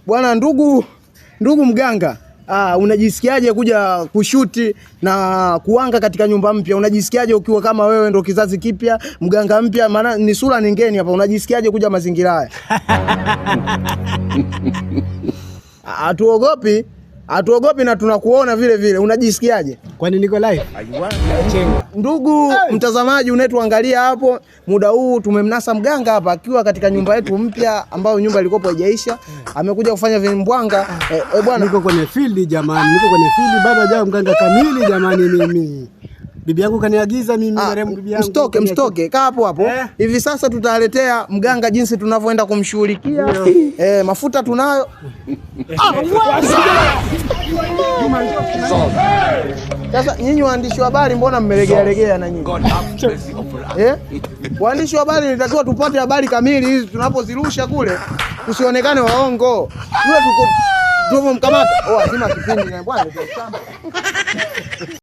Bwana ndugu mganga, unajisikiaje kuja kushuti na kuanga katika nyumba mpya? Unajisikiaje ukiwa kama wewe ndo kizazi kipya, mganga mpya, maana ni sura ni ngeni hapa? Unajisikiaje kuja mazingira haya? Hatuogopi na tunakuona vile vile. Unajisikiaje? Kwani niko live? Ndugu mtazamaji unayetuangalia hapo, muda huu tumemnasa mganga hapa akiwa katika nyumba yetu mpya ambayo nyumba ilikuwa haijaisha. Amekuja kufanya vimbwanga. Bwana, niko kwenye field jamani, bado hajawa mganga kamili jamani mimi. Bibi yangu kaniagiza mimi marehemu bibi yangu. Mstoke, kaa hapo. Hivi sasa tutaletea mganga jinsi tunavyoenda kumshughulikia. Mafuta tunayo. Sasa nyinyi waandishi wa habari mbona mmelegea na nyinyi? Waandishi wa habari nitakiwa tupate habari kamili hizi tunapozirusha kule. Tusionekane waongo. Yule tuko mkamata. Lazima kipindi bwana.